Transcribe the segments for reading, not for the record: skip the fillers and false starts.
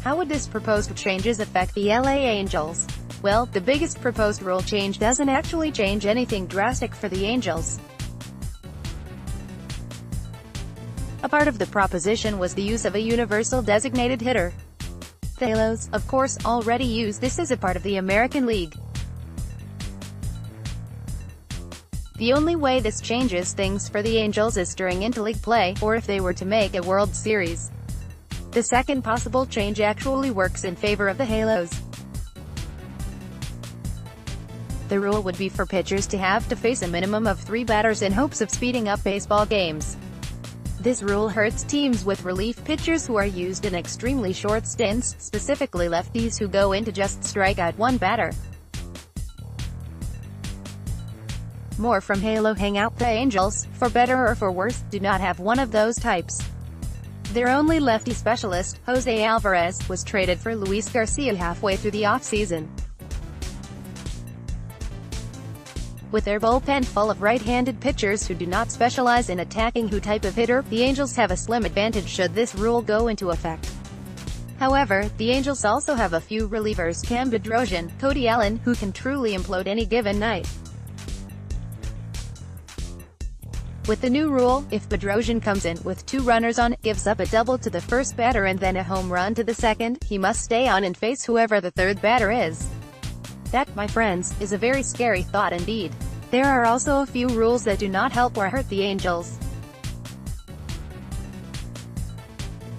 How would this proposed changes affect the LA Angels? Well, the biggest proposed rule change doesn't actually change anything drastic for the Angels. A part of the proposition was the use of a universal designated hitter. The Halos, of course, already use this as a part of the American League. The only way this changes things for the Angels is during interleague play, or if they were to make a World Series. The second possible change actually works in favor of the Halos. The rule would be for pitchers to have to face a minimum of 3 batters in hopes of speeding up baseball games. This rule hurts teams with relief pitchers who are used in extremely short stints, specifically lefties who go in to just strike out 1 batter. More from Halo Hangout. The Angels, for better or for worse, do not have one of those types. Their only lefty specialist, Jose Alvarez, was traded for Luis Garcia halfway through the offseason. With their bullpen full of right-handed pitchers who do not specialize in attacking who type of hitter, the Angels have a slim advantage should this rule go into effect. However, the Angels also have a few relievers, Cam Bedrosian, Cody Allen, who can truly implode any given night. With the new rule, if Bedrosian comes in with 2 runners on, gives up a double to the first batter and then a home run to the second, he must stay on and face whoever the third batter is. That, my friends, is a very scary thought indeed. There are also a few rules that do not help or hurt the Angels.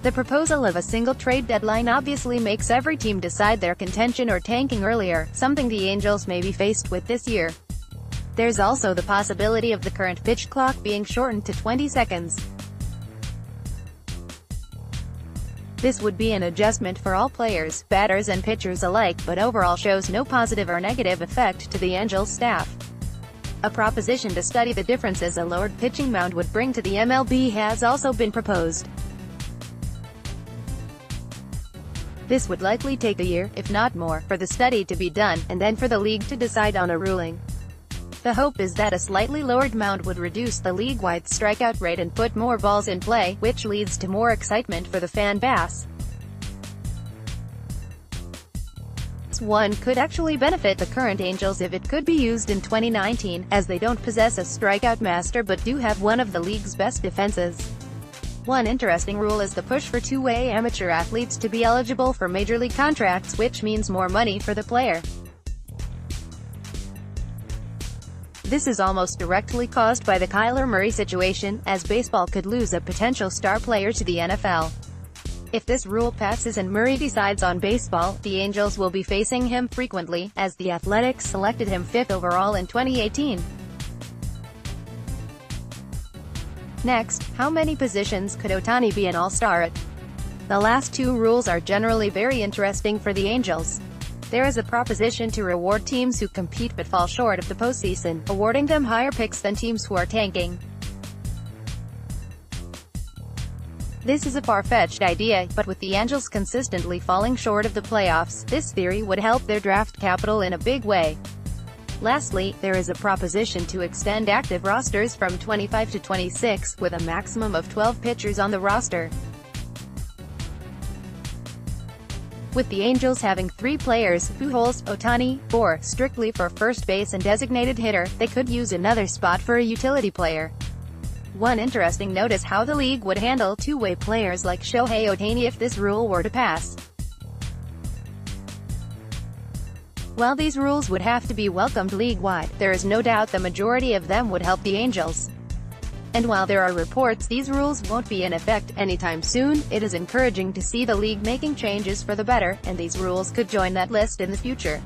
The proposal of a single trade deadline obviously makes every team decide their contention or tanking earlier, something the Angels may be faced with this year. There's also the possibility of the current pitch clock being shortened to 20 seconds. This would be an adjustment for all players, batters and pitchers alike, but overall shows no positive or negative effect to the Angels staff. A proposition to study the differences a lowered pitching mound would bring to the MLB has also been proposed. This would likely take a year, if not more, for the study to be done, and then for the league to decide on a ruling. The hope is that a slightly lowered mound would reduce the league-wide strikeout rate and put more balls in play, which leads to more excitement for the fan base. This one could actually benefit the current Angels if it could be used in 2019, as they don't possess a strikeout master but do have one of the league's best defenses. One interesting rule is the push for two-way amateur athletes to be eligible for major league contracts, which means more money for the player. This is almost directly caused by the Kyler Murray situation, as baseball could lose a potential star player to the NFL. If this rule passes and Murray decides on baseball, the Angels will be facing him frequently, as the Athletics selected him 5th overall in 2018. Next, how many positions could Ohtani be an all-star at? The last 2 rules are generally very interesting for the Angels. There is a proposition to reward teams who compete but fall short of the postseason, awarding them higher picks than teams who are tanking. This is a far-fetched idea, but with the Angels consistently falling short of the playoffs, this theory would help their draft capital in a big way. Lastly, there is a proposition to extend active rosters from 25 to 26, with a maximum of 12 pitchers on the roster. With the Angels having 3 players, Pujols, Ohtani, 4, strictly for first base and designated hitter, they could use another spot for a utility player. One interesting note is how the league would handle two-way players like Shohei Ohtani if this rule were to pass. While these rules would have to be welcomed league-wide, there is no doubt the majority of them would help the Angels. And while there are reports these rules won't be in effect anytime soon, it is encouraging to see the league making changes for the better, and these rules could join that list in the future.